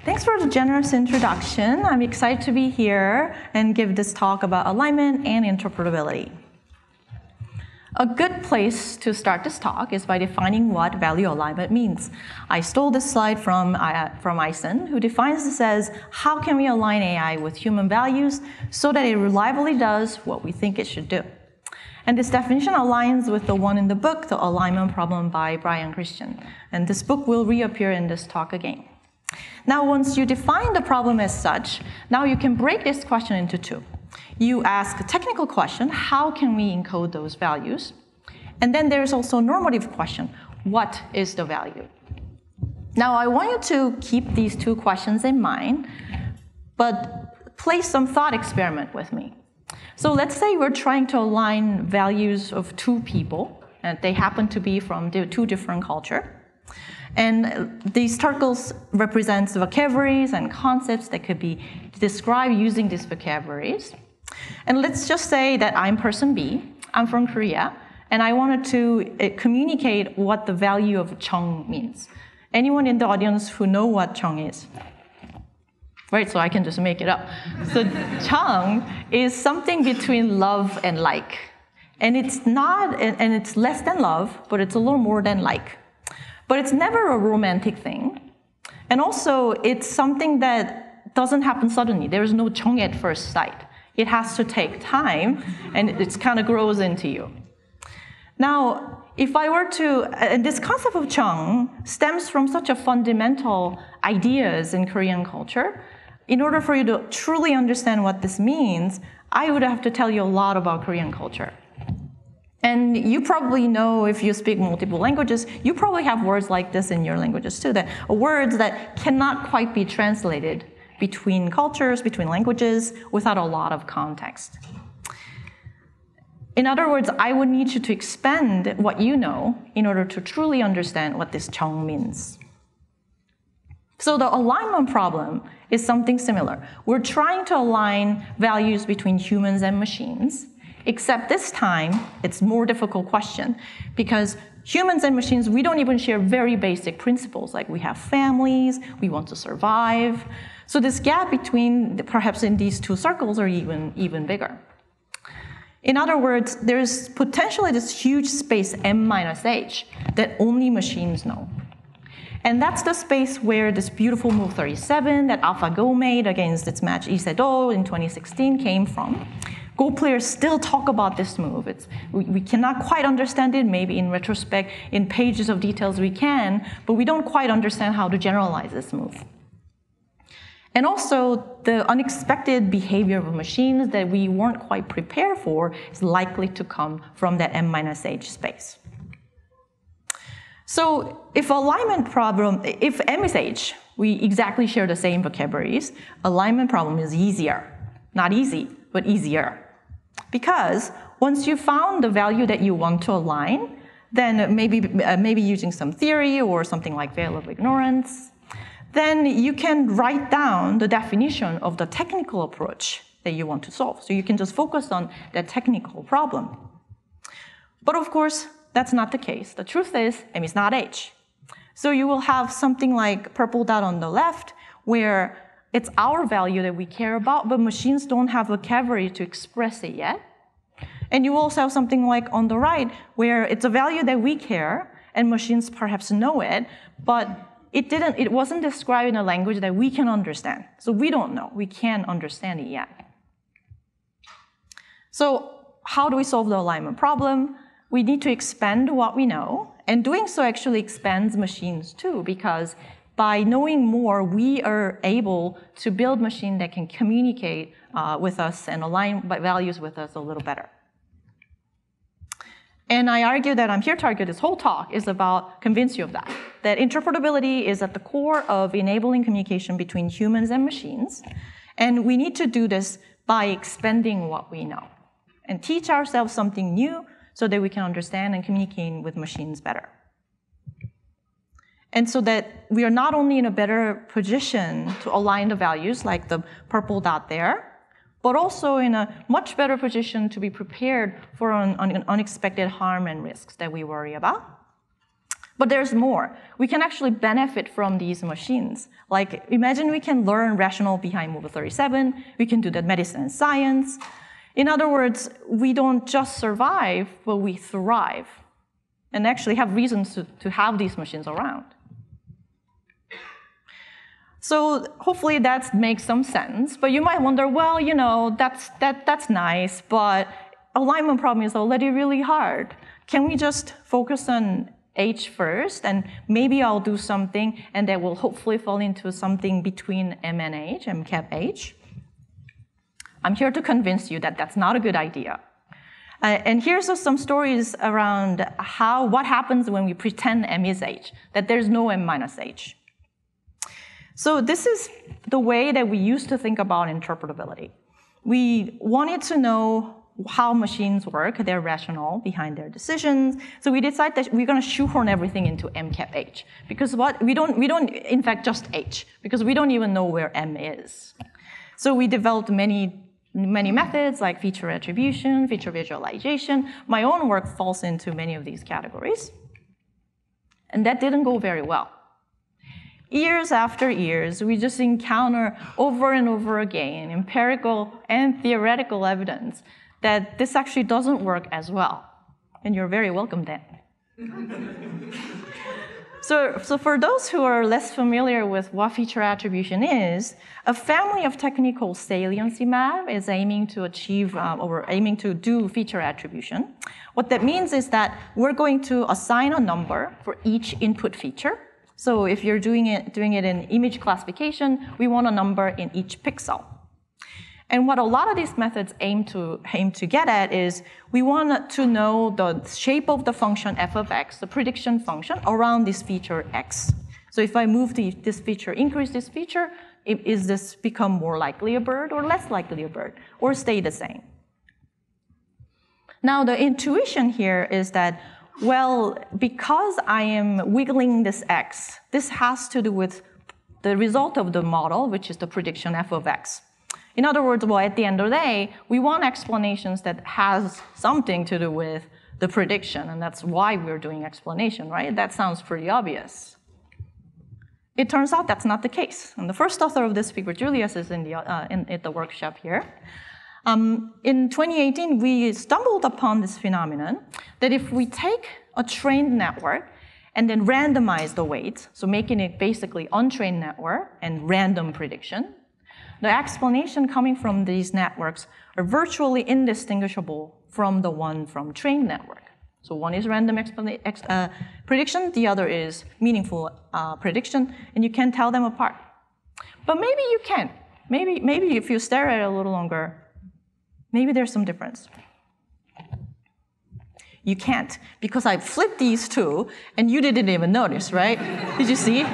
Thanks for the generous introduction. I'm excited to be here and give this talk about alignment and interpretability. A good place to start this talk is by defining what value alignment means. I stole this slide from Eisen, who defines this as how can we align AI with human values so that it reliably does what we think it should do. And this definition aligns with the one in the book, The Alignment Problem by Brian Christian. And this book will reappear in this talk again. Now, once you define the problem as such, now you can break this question into two. You ask a technical question, how can we encode those values? And then there's also a normative question, what is the value? Now, I want you to keep these two questions in mind, but play some thought experiment with me. So let's say we're trying to align values of two people, and they happen to be from two different cultures. And these circles represent vocabularies and concepts that could be described using these vocabularies. And let's just say that I'm person B, I'm from Korea, and I wanted to communicate what the value of Chung means. Anyone in the audience who know what Chung is? Right, so I can just make it up. So Chung is something between love and like. And it's not, and it's less than love, but it's a little more than like. But it's never a romantic thing. And also, it's something that doesn't happen suddenly. There is no Chung at first sight. It has to take time, and it kind of grows into you. Now, if I were to, and this concept of Chung stems from such a fundamental ideas in Korean culture. In order for you to truly understand what this means, I would have to tell you a lot about Korean culture. And you probably know, if you speak multiple languages, you probably have words like this in your languages too, that words that cannot quite be translated between cultures, between languages, without a lot of context. In other words, I would need you to expand what you know in order to truly understand what this Chung means. So the alignment problem is something similar. We're trying to align values between humans and machines, except this time, it's a more difficult question because humans and machines, we don't even share very basic principles, like we have families, we want to survive. So this gap between, perhaps in these two circles, are even bigger. In other words, there's potentially this huge space M-H that only machines know. And that's the space where this beautiful move 37 that AlphaGo made against its match Lee Sedol in 2016 came from. Go players still talk about this move. We cannot quite understand it. Maybe in retrospect, in pages of details we can, but we don't quite understand how to generalize this move. And also, the unexpected behavior of machines that we weren't quite prepared for is likely to come from that M-H space. So if if M is H, we exactly share the same vocabularies, alignment problem is easier. Not easy, but easier. Because once you found the value that you want to align, then maybe using some theory or something like veil of ignorance, then you can write down the definition of the technical approach that you want to solve. So you can just focus on that technical problem. But of course, that's not the case. The truth is, M is not H. So you will have something like purple dot on the left, where it's our value that we care about, but machines don't have vocabulary to express it yet. And you also have something like on the right, where it's a value that we care, and machines perhaps know it, but it wasn't described in a language that we can understand. So we don't know. We can't understand it yet. So how do we solve the alignment problem? We need to expand what we know, and doing so actually expands machines too, because by knowing more, we are able to build machines that can communicate with us and align values with us a little better. And I argue that I'm here to argue this whole talk is about convince you of that interpretability is at the core of enabling communication between humans and machines, and we need to do this by expanding what we know and teach ourselves something new so that we can understand and communicate with machines better. And so that we are not only in a better position to align the values, like the purple dot there, but also in a much better position to be prepared for unexpected harm and risks that we worry about. But there's more. We can actually benefit from these machines. Like, imagine we can learn rationale behind Move 37. We can do that medicine and science. In other words, we don't just survive, but we thrive and actually have reasons to have these machines around. So hopefully that makes some sense. But you might wonder, well, you know, that's nice, but alignment problem is already really hard. Can we just focus on H first, and maybe I'll do something, and that will hopefully fall into something between M and H, M cap H? I'm here to convince you that that's not a good idea. And here's some stories around what happens when we pretend M is H, that there's no M minus H. So this is the way that we used to think about interpretability. We wanted to know how machines work, their rationale behind their decisions. So we decided that we're going to shoehorn everything into M cap H. Because we don't, in fact, just H, because we don't even know where M is. So we developed many methods like feature attribution, feature visualization. My own work falls into many of these categories. And that didn't go very well. Years after years, we just encounter over and over again empirical and theoretical evidence that this actually doesn't work as well. And you're very welcome then. So for those who are less familiar with what feature attribution is, a family of technical saliency map is aiming to achieve or aiming to do feature attribution. What that means is that we're going to assign a number for each input feature. So if you're doing it in image classification, we want a number in each pixel. And what a lot of these methods aim to get at is we want to know the shape of the function f of x, the prediction function, around this feature x. So if I move this feature, increase this feature, is this become more likely a bird or less likely a bird, or stay the same? Now the intuition here is that, well, because I am wiggling this x, this has to do with the result of the model, which is the prediction f of x. In other words, well, at the end of the day, we want explanations that has something to do with the prediction, and that's why we're doing explanation, right? That sounds pretty obvious. It turns out that's not the case. And the first author of this paper, Julius, is in the workshop here. In 2018, we stumbled upon this phenomenon that if we take a trained network and then randomize the weights, so making it basically untrained network and random prediction, the explanation coming from these networks are virtually indistinguishable from the one from trained network. So one is random prediction, the other is meaningful prediction, and you can tell them apart. But maybe you can. Maybe if you stare at it a little longer, maybe there's some difference. You can't, because I flipped these two, and you didn't even notice, right? Did you see?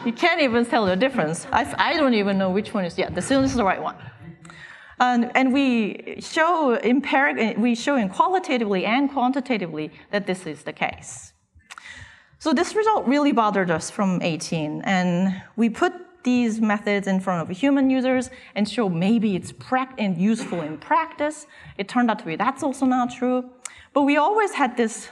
You can't even tell the difference. I don't even know which one is, this is the right one. And we show qualitatively and quantitatively that this is the case. So this result really bothered us from 18, and we put these methods in front of human users and show maybe it's useful in practice. It turned out to be that's also not true. But we always had this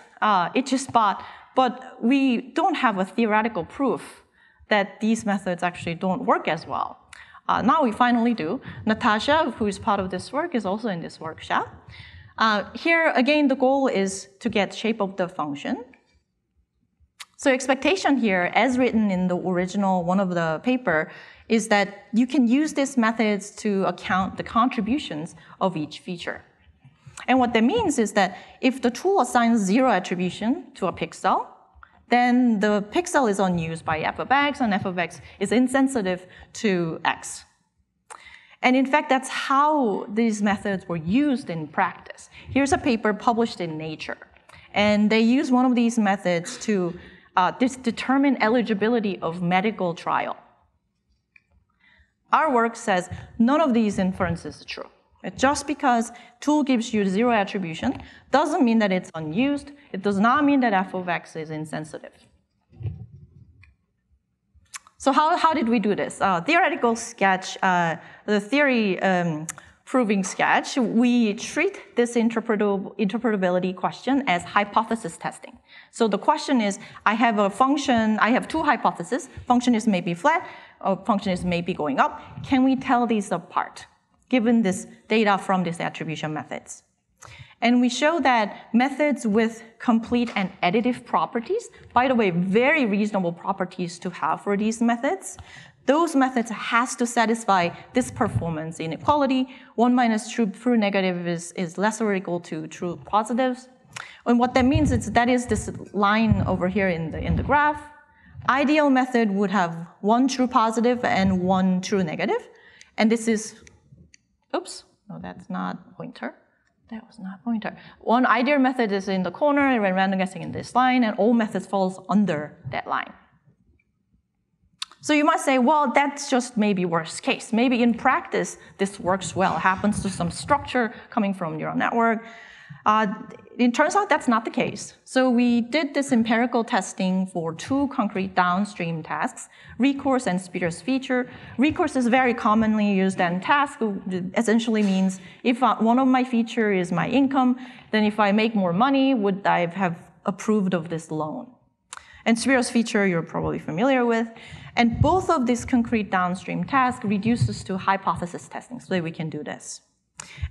itchy spot, but we don't have a theoretical proof that these methods actually don't work as well. Now we finally do. Natasha, who is part of this work, is also in this workshop. Here, again, the goal is to get shape of the function. So expectation here, as written in the original one of the paper, is that you can use these methods to account the contributions of each feature. And what that means is that if the tool assigns 0 attribution to a pixel, then the pixel is unused by f of x, and f of x is insensitive to x. And in fact, that's how these methods were used in practice. Here's a paper published in Nature. And they use one of these methods to determine eligibility of medical trial. Our work says none of these inferences are true. Just because tool gives you 0 attribution doesn't mean that it's unused. It does not mean that f of x is insensitive. So how did we do this? Theoretical sketch, the theory proving sketch, we treat this interpretability question as hypothesis testing. So the question is, I have a function, I have two hypotheses. Function is maybe flat, or function is maybe going up. Can we tell these apart, given this data from these attribution methods? And we show that methods with complete and additive properties, by the way, very reasonable properties to have for these methods, those methods has to satisfy this performance inequality. 1 minus true negative is less or equal to true positives. And what that means is that is this line over here in the graph. Ideal method would have 1 true positive and 1 true negative. And this is, oops, no, that's not pointer. That was not pointer. One ideal method is in the corner and random guessing in this line, and all methods falls under that line. So you might say, well, that's just maybe worst case. Maybe in practice, this works well, happens to some structure coming from neural network. It turns out that's not the case. So we did this empirical testing for 2 concrete downstream tasks, recourse and spurious feature. Recourse is very commonly used in task. It essentially means if one of my feature is my income, then if I make more money, would I have approved of this loan? And spurious feature you're probably familiar with. And both of these concrete downstream tasks reduces to hypothesis testing so that we can do this.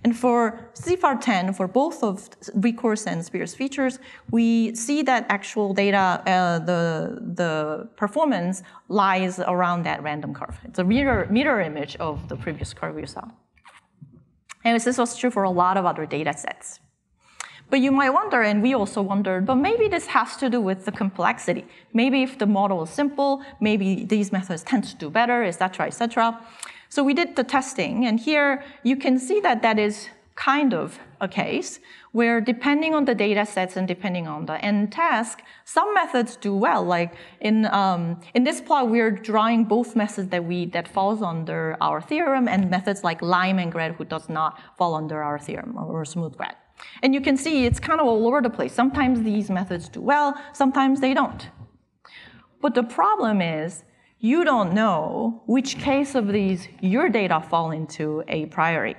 And for CFAR10, for both of recourse and spurious features, we see that actual data, the performance lies around that random curve. It's a mirror image of the previous curve you saw. And this was true for a lot of other data sets. But you might wonder, and we also wondered, but maybe this has to do with the complexity. Maybe if the model is simple, maybe these methods tend to do better, et cetera, et cetera. So we did the testing, and here you can see that that is kind of a case where depending on the data sets and depending on the end task, some methods do well. Like in this plot, we're drawing both methods that falls under our theorem and methods like lime and grad who does not fall under our theorem or smooth grad. And you can see it's kind of all over the place. Sometimes these methods do well, sometimes they don't. But the problem is, you don't know which case of these your data fall into a priori.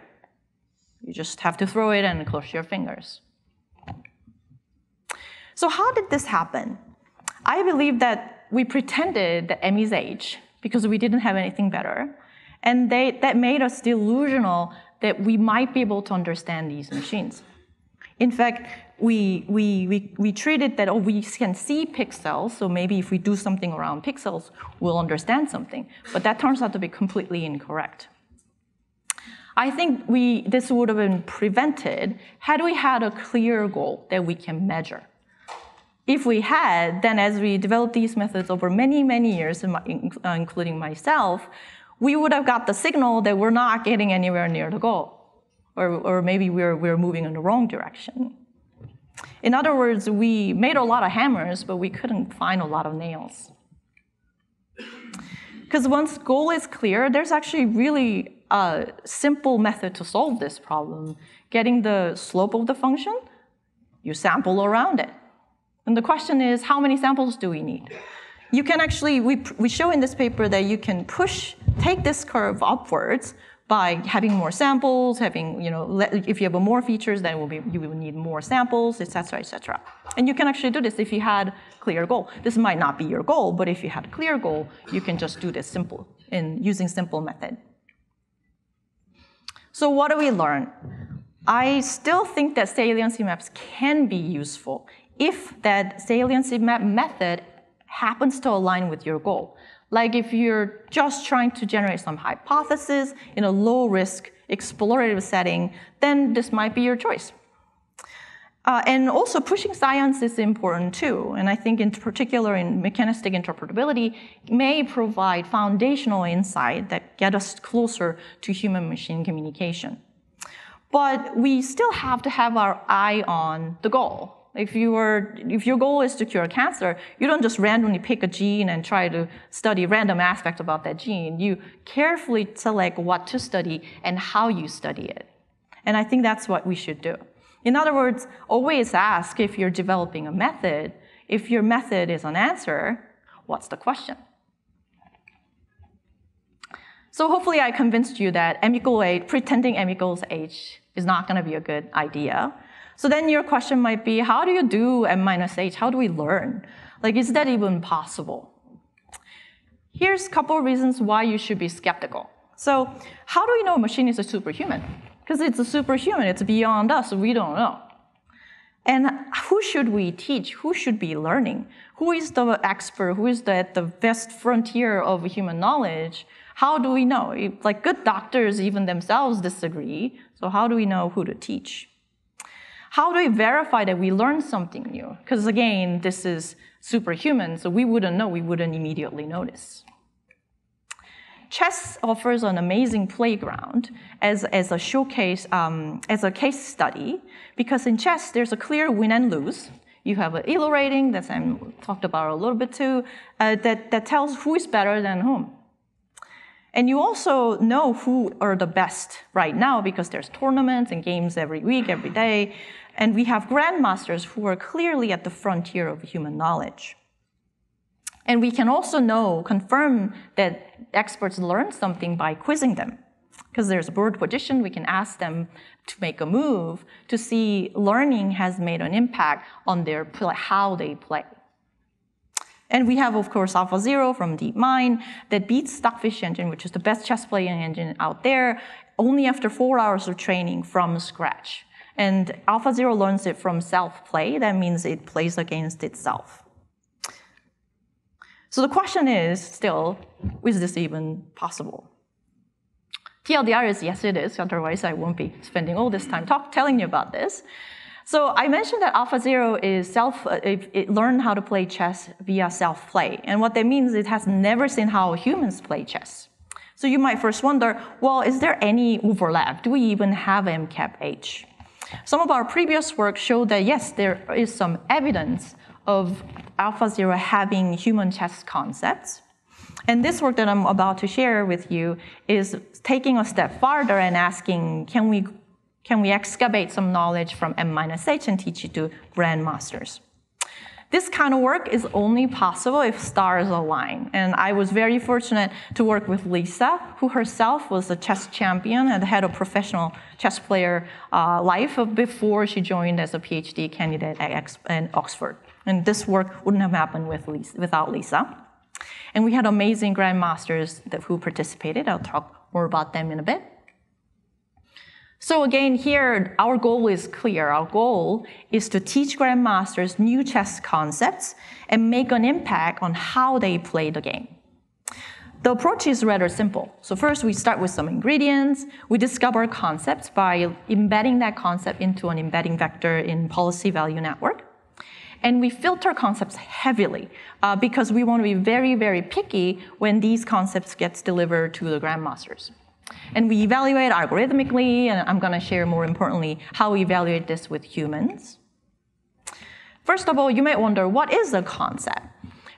You just have to throw it and cross your fingers. So how did this happen? I believe that we pretended that M is H because we didn't have anything better. And that made us delusional that we might be able to understand these machines. In fact, we treated that, oh, we can see pixels, so maybe if we do something around pixels, we'll understand something. But that turns out to be completely incorrect. I think this would have been prevented had we had a clear goal that we can measure. If we had, then as we developed these methods over many, many years, including myself, we would have got the signal that we're not getting anywhere near the goal. Or maybe we're moving in the wrong direction. In other words, we made a lot of hammers, but we couldn't find a lot of nails. Because once goal is clear, there's actually really a simple method to solve this problem. Getting the slope of the function, you sample around it. And the question is, how many samples do we need? You can actually, we show in this paper that you can take this curve upwards by having more samples, having, if you have more features, then you will need more samples, et cetera, et cetera. And you can actually do this if you had clear goal. This might not be your goal, but if you had a clear goal, you can just do this using simple method. So what do we learn? I still think that saliency maps can be useful if that saliency map method happens to align with your goal. Like if you're just trying to generate some hypothesis in a low-risk explorative setting, then this might be your choice. And also pushing science is important too. And I think in particular in mechanistic interpretability may provide foundational insight that get us closer to human-machine communication. But we still have to have our eye on the goal. If your goal is to cure cancer, you don't just randomly pick a gene and try to study random aspects about that gene. You carefully select what to study and how you study it. And I think that's what we should do. In other words, always ask if you're developing a method, if your method is an answer, what's the question? So hopefully I convinced you that pretending m equals h is not going to be a good idea. So then your question might be, how do you do m minus h? How do we learn? Like, is that even possible? Here's a couple of reasons why you should be skeptical. So how do we know a machine is a superhuman? Because it's a superhuman, it's beyond us, so we don't know. And who should we teach? Who should be learning? Who is the expert? Who is at the best frontier of human knowledge? How do we know? Like, good doctors even themselves disagree, so how do we know who to teach? How do we verify that we learned something new? Because again, this is superhuman, so we wouldn't know, we wouldn't immediately notice. Chess offers an amazing playground as a showcase, as a case study, because in chess, there's a clear win and lose. You have an ELO rating that Sam talked about a little bit too, that tells who is better than whom. And you also know who are the best right now because there's tournaments and games every week, every day. And we have grandmasters who are clearly at the frontier of human knowledge. And we can also confirm that experts learn something by quizzing them. Because there's a board position, we can ask them to make a move to see learning has made an impact on how they play. And we have, of course, AlphaZero from DeepMind that beats Stockfish Engine, which is the best chess playing engine out there, only after 4 hours of training from scratch. And AlphaZero learns it from self-play. That means it plays against itself. So the question is still, is this even possible? TLDR is yes, it is. Otherwise, I won't be spending all this time telling you about this. So I mentioned that AlphaZero is it learned how to play chess via self-play. And what that means, it has never seen how humans play chess. So you might first wonder, well, is there any overlap? Do we even have MCAP-H? Some of our previous work showed that yes, there is some evidence of AlphaZero having human chess concepts. And this work that I'm about to share with you is taking a step farther and asking, can we excavate some knowledge from M-H and teach it to grandmasters? This kind of work is only possible if stars align. And I was very fortunate to work with Lisa, who herself was a chess champion and had a professional chess player life before she joined as a PhD candidate at Oxford. And this work wouldn't have happened without Lisa. And we had amazing grandmasters who participated. I'll talk more about them in a bit. So again, here, our goal is clear. Our goal is to teach grandmasters new chess concepts and make an impact on how they play the game. The approach is rather simple. So first, we start with some ingredients. We discover concepts by embedding that concept into an embedding vector in policy value network. And we filter concepts heavily because we want to be very, very picky when these concepts get delivered to the grandmasters. And we evaluate algorithmically, and I'm going to share more importantly how we evaluate this with humans. First of all, you might wonder, what is a concept?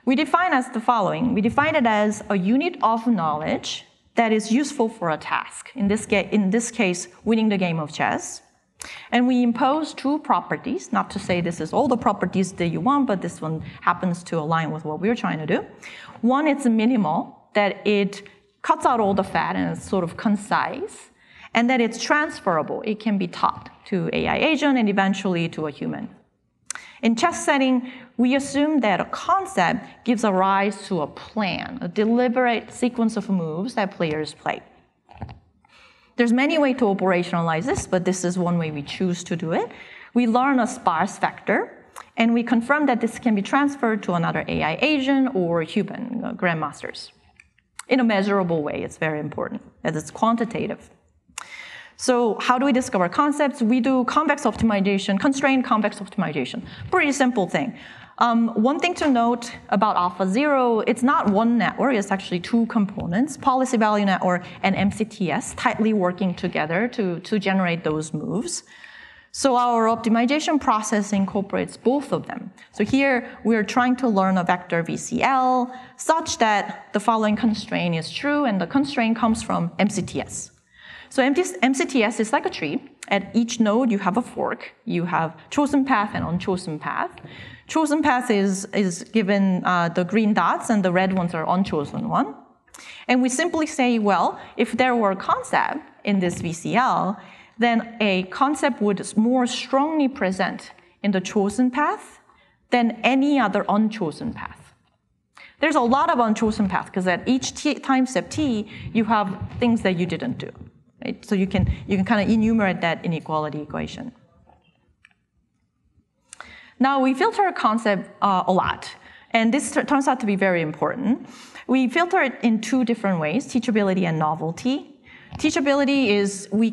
We define as the following. We define it as a unit of knowledge that is useful for a task. In this case, winning the game of chess. And we impose two properties, not to say this is all the properties that you want, but this one happens to align with what we're trying to do. One, it's minimal, that it cuts out all the fat and it's sort of concise, and that it's transferable. It can be taught to AI agent and eventually to a human. In chess setting, we assume that a concept gives a rise to a plan, a deliberate sequence of moves that players play. There's many ways to operationalize this, but this is one way we choose to do it. We learn a sparse vector, and we confirm that this can be transferred to another AI agent or human grandmasters. In a measurable way, it's very important, as it's quantitative. So how do we discover concepts? We do convex optimization, constrained convex optimization. Pretty simple thing. One thing to note about AlphaZero, it's not one network, it's actually two components, policy value network and MCTS, tightly working together to generate those moves. So our optimization process incorporates both of them. So here we're trying to learn a vector VCL such that the following constraint is true, and the constraint comes from MCTS. So MCTS is like a tree. At each node you have a fork. You have chosen path and unchosen path. Chosen path is given the green dots, and the red ones are unchosen one. And we simply say, well, if there were a concept in this VCL, then a concept would more strongly present in the chosen path than any other unchosen path. There's a lot of unchosen paths because at each time step t, you have things that you didn't do. Right? So you can kind of enumerate that inequality equation. Now we filter a concept a lot, and this turns out to be very important. We filter it in two different ways, teachability and novelty. Teachability is we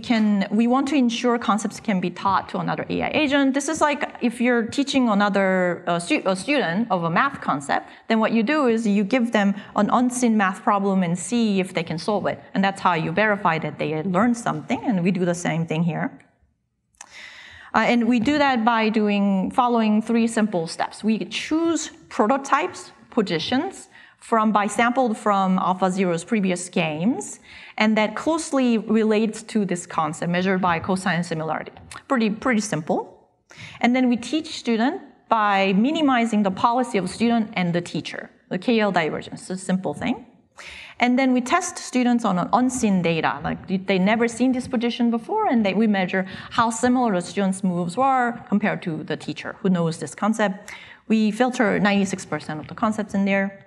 want to ensure concepts can be taught to another AI agent. This is like if you're teaching another a student of a math concept, then what you do is you give them an unseen math problem and see if they can solve it. And that's how you verify that they learned something, and we do the same thing here. And we do that by following three simple steps. We choose prototypes, positions, sampled from AlphaZero's previous games, and that closely relates to this concept measured by cosine similarity. Pretty simple. And then we teach student by minimizing the policy of student and the teacher, the KL divergence, a simple thing. And then we test students on an unseen data, like they never seen this position before, and we measure how similar the students' moves were compared to the teacher who knows this concept. We filter 96% of the concepts in there.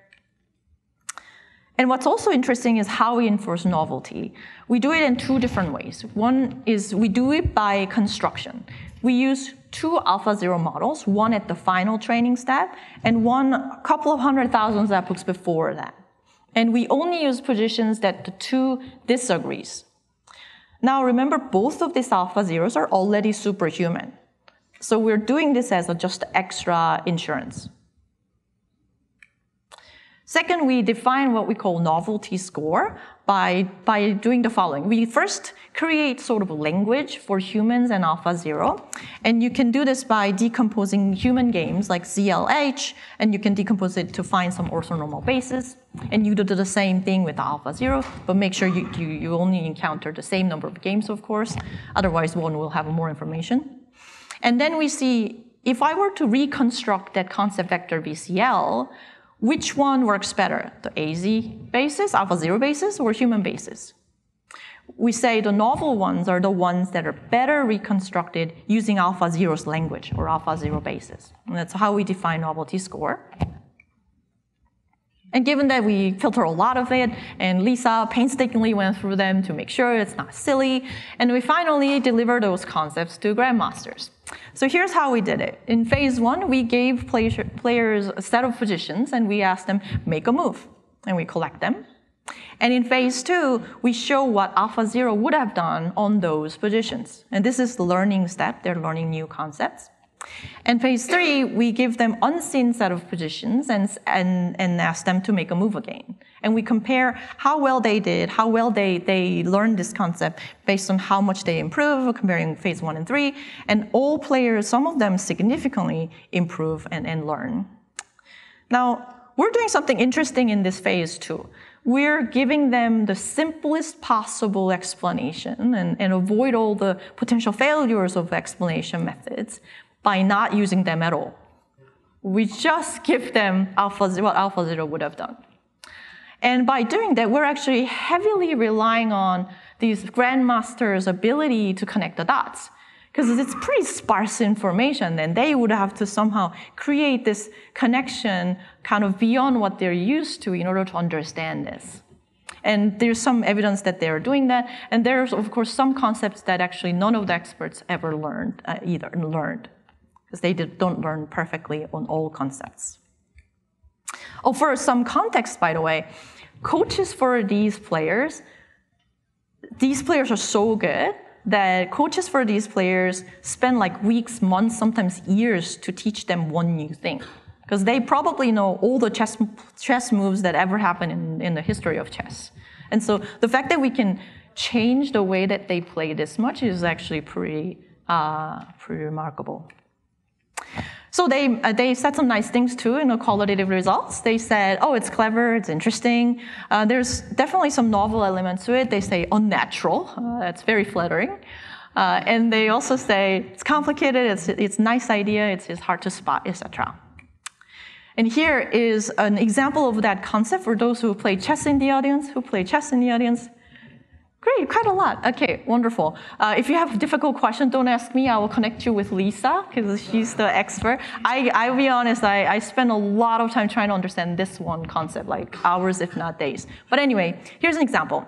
And what's also interesting is how we enforce novelty. We do it in two different ways. One is we do it by construction. We use two AlphaZero models, one at the final training step, and one a couple of 100,000 epochs before that. And we only use positions that the two disagrees. Now remember, both of these AlphaZeros are already superhuman. So we're doing this as just extra insurance. Second, we define what we call novelty score by doing the following. We first create sort of a language for humans and AlphaZero. And you can do this by decomposing human games like ZLH, and you can decompose it to find some orthonormal basis. And you do the same thing with AlphaZero, but make sure you only encounter the same number of games, of course. Otherwise, one will have more information. And then we see, if I were to reconstruct that concept vector VCL, which one works better, the AZ basis, AlphaZero basis, or human basis? We say the novel ones are the ones that are better reconstructed using AlphaZero's language or AlphaZero basis. And that's how we define novelty score. And given that we filter a lot of it, and Lisa painstakingly went through them to make sure it's not silly, and we finally deliver those concepts to grandmasters. So here's how we did it. In phase one, we gave players a set of positions, and we asked them, make a move, and we collect them. And in phase two, we show what AlphaZero would have done on those positions. And this is the learning step. They're learning new concepts. And phase three, we give them unseen set of positions and ask them to make a move again. And we compare how well they did, how well they learned this concept based on how much they improve, comparing phase 1 and 3. And all players, some of them significantly improve and learn. Now, we're doing something interesting in this phase too. We're giving them the simplest possible explanation and avoid all the potential failures of explanation methods by not using them at all. We just give them what AlphaZero would have done. And by doing that, we're actually heavily relying on these grandmasters' ability to connect the dots. Because it's pretty sparse information, and they would have to somehow create this connection kind of beyond what they're used to in order to understand this. And there's some evidence that they're doing that, and there's, of course, some concepts that actually none of the experts ever learned, because they don't learn perfectly on all concepts. Oh, for some context, by the way, coaches for these players are so good that coaches for these players spend like weeks, months, sometimes years to teach them one new thing. Because they probably know all the chess moves that ever happened in the history of chess. And so the fact that we can change the way that they play this much is actually pretty remarkable. So they said some nice things too in the qualitative results. They said, oh, it's clever, it's interesting. There's definitely some novel elements to it. They say unnatural. That's very flattering. And they also say it's complicated, it's a nice idea, it's hard to spot, etc. And here is an example of that concept for those who play chess in the audience. Great, quite a lot. Okay, wonderful. If you have difficult questions, don't ask me. I will connect you with Lisa, because she's the expert. I'll be honest, I spend a lot of time trying to understand this one concept, like hours, if not days. But anyway, here's an example.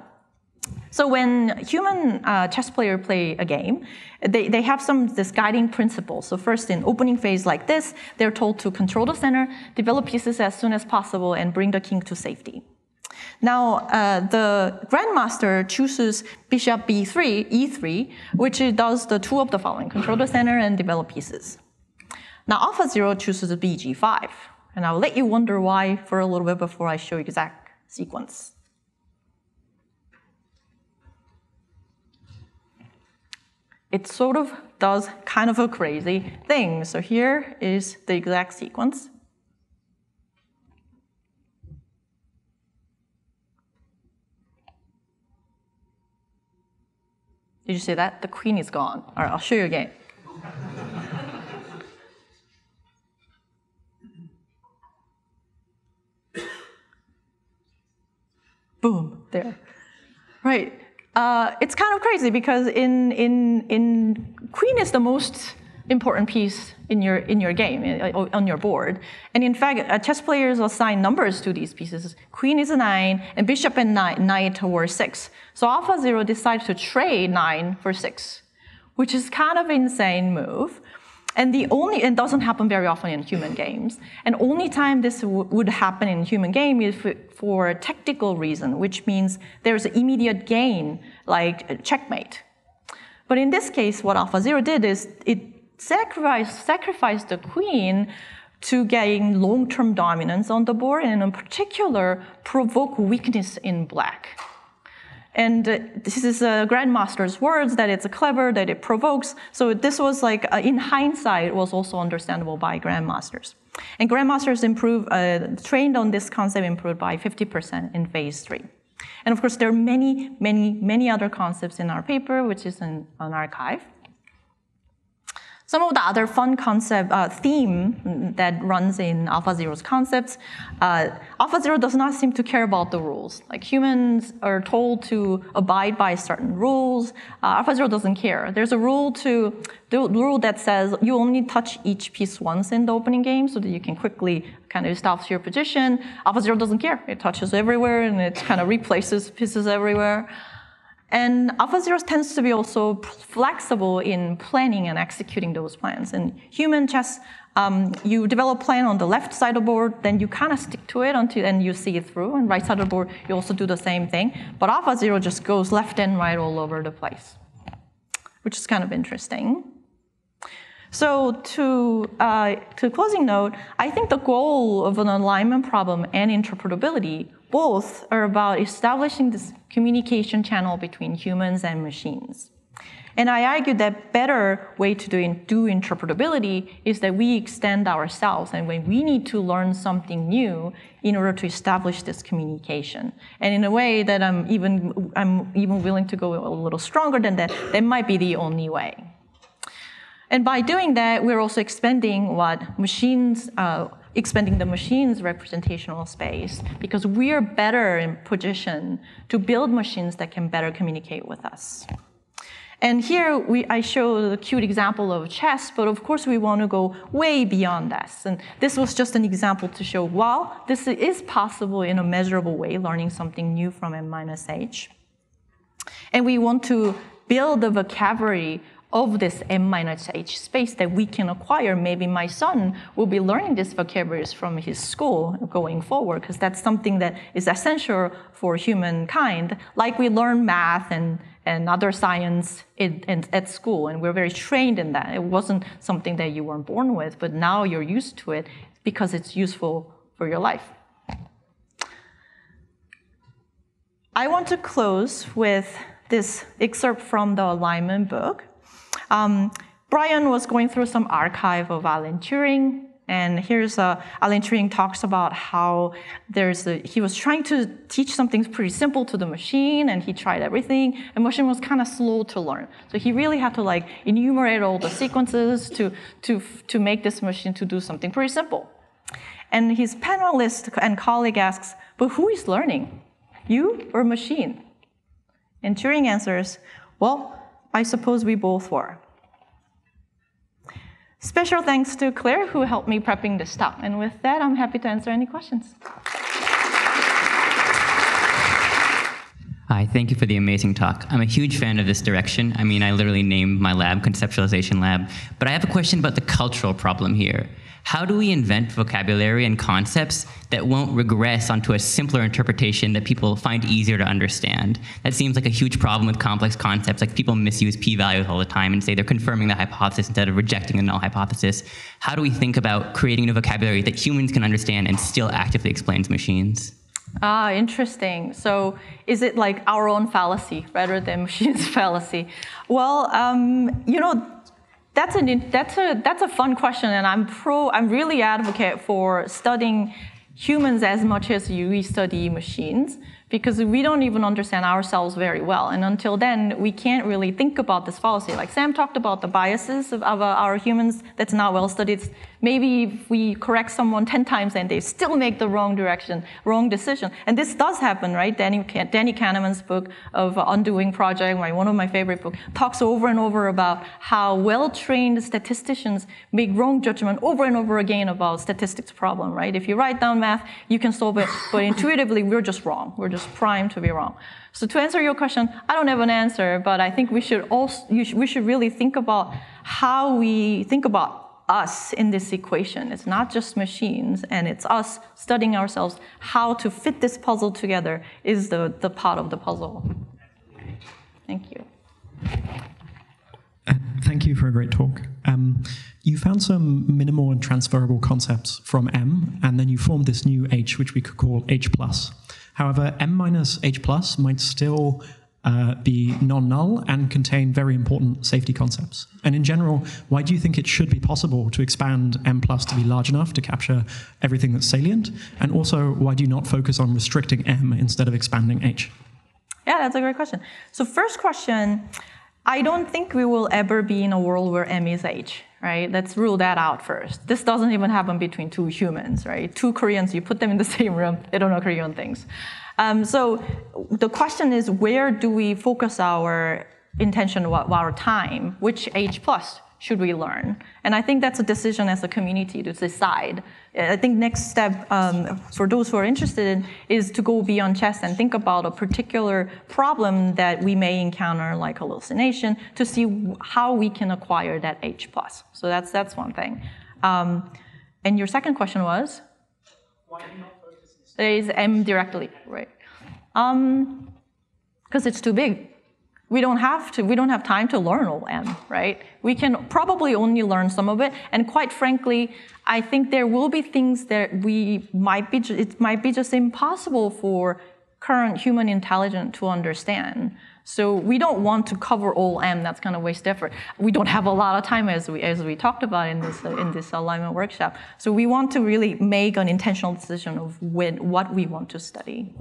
So when human chess players play a game, they have this guiding principles. So first, in opening phase like this, they're told to control the center, develop pieces as soon as possible, and bring the king to safety. Now, the grandmaster chooses bishop b3, e3, which does the two of the following: control the center and develop pieces. Now, AlphaZero chooses bg5, and I'll let you wonder why for a little bit before I show you exact sequence. It sort of does kind of a crazy thing. So here is the exact sequence. Did you see that? The queen is gone. All right, I'll show you again. Boom, there. Right. It's kind of crazy because in queen is the most important piece in your game, on your board. And in fact, chess players assign numbers to these pieces. Queen is a 9, and bishop and knight were 6. So AlphaZero decided to trade 9 for 6, which is kind of an insane move. And it doesn't happen very often in human games. And only time this would happen in human game is for a tactical reason, which means there's an immediate gain, like checkmate. But in this case, what AlphaZero did is it sacrificed the queen to gain long-term dominance on the board, and in particular, provoke weakness in black. And this is a grandmaster's words, that it's clever, that it provokes. So this was like, in hindsight, was also understandable by grandmasters. And grandmasters trained on this concept improved by 50% in phase 3. And of course, there are many, many, many other concepts in our paper, which is in an archive. Some of the other fun theme that runs in AlphaZero's concepts, AlphaZero does not seem to care about the rules. Like humans are told to abide by certain rules. AlphaZero doesn't care. There's a rule that says you only touch each piece once in the opening game so that you can quickly kind of establish your position. AlphaZero doesn't care. It touches everywhere and it kind of replaces pieces everywhere. And AlphaZero tends to be also flexible in planning and executing those plans. In human chess, you develop a plan on the left side of the board, then you kind of stick to it and you see it through. And right side of the board, you also do the same thing. But AlphaZero just goes left and right all over the place, which is kind of interesting. So to closing note, I think the goal of an alignment problem and interpretability both are about establishing this communication channel between humans and machines. And I argue that better way to do interpretability is that we extend ourselves, and when we need to learn something new in order to establish this communication. And in a way that I'm even willing to go a little stronger than that, that might be the only way. And by doing that, we're also expanding the machine's representational space, because we are better in position to build machines that can better communicate with us. And here I show the cute example of chess, but of course we want to go way beyond this. And this was just an example to show, well, this is possible in a measurable way, learning something new from M-H. And we want to build the vocabulary of this M-H space that we can acquire. Maybe my son will be learning these vocabularies from his school going forward, because that's something that is essential for humankind. Like we learn math and other science at school, and we're very trained in that. It wasn't something that you weren't born with, but now you're used to it because it's useful for your life. I want to close with this excerpt from the alignment book. Brian was going through some archive of Alan Turing, and here's Alan Turing talks about how he was trying to teach something pretty simple to the machine, and he tried everything, and the machine was kind of slow to learn. So he really had to like enumerate all the sequences to make this machine to do something pretty simple. And his panelist and colleague asks, but who is learning? You or machine? And Turing answers, well, I suppose we both were. Special thanks to Claire, who helped me prepping this talk. And with that, I'm happy to answer any questions. Hi, thank you for the amazing talk. I'm a huge fan of this direction. I mean, I literally named my lab Conceptualization Lab. But I have a question about the cultural problem here. How do we invent vocabulary and concepts that won't regress onto a simpler interpretation that people find easier to understand? That seems like a huge problem with complex concepts. Like, people misuse p-values all the time and say they're confirming the hypothesis instead of rejecting a null hypothesis. How do we think about creating a vocabulary that humans can understand and still actively explains machines? Ah, interesting. So is it like our own fallacy rather than machine's fallacy? Well, you know, that's a fun question, and I'm really advocate for studying humans as much as we study machines, because we don't even understand ourselves very well. And until then, we can't really think about this fallacy. Like Sam talked about the biases of our humans that's not well studied. Maybe if we correct someone 10 times and they still make the wrong decision. And this does happen, right? Danny Kahneman's book of Undoing Project, one of my favorite books, talks over and over about how well-trained statisticians make wrong judgment over and over again about statistics problem, right? If you write down math, you can solve it, but intuitively, we're just wrong. We're just primed to be wrong. So to answer your question, I don't have an answer, but I think we should really think about how we think about us in this equation. It's not just machines, and it's us studying ourselves. How to fit this puzzle together is the part of the puzzle. Thank you. Thank you for a great talk. You found some minimal and transferable concepts from M, and then you formed this new H, which we could call H+. However, M minus H+ might still be non-null and contain very important safety concepts. And in general, why do you think it should be possible to expand M+ to be large enough to capture everything that's salient? And also, why do you not focus on restricting M instead of expanding H? Yeah, that's a great question. So first question, I don't think we will ever be in a world where M is H, right? Let's rule that out first. This doesn't even happen between two humans, right? Two Koreans, you put them in the same room, they don't know Korean things. So the question is, where do we focus our intention, our time? Which H+ should we learn? And I think that's a decision as a community to decide. I think next step for those who are interested in is to go beyond chess and think about a particular problem that we may encounter, like hallucination, to see how we can acquire that H+. So that's one thing. And your second question was? Why do you not focus on is M directly, right? Because it's too big. We don't have time to learn all M, right? We can probably only learn some of it, and quite frankly, I think there will be things that it might be just impossible for current human intelligence to understand. So we don't want to cover all M. That's kind of waste effort. We don't have a lot of time, as we talked about in this alignment workshop. So we want to really make an intentional decision of what we want to study.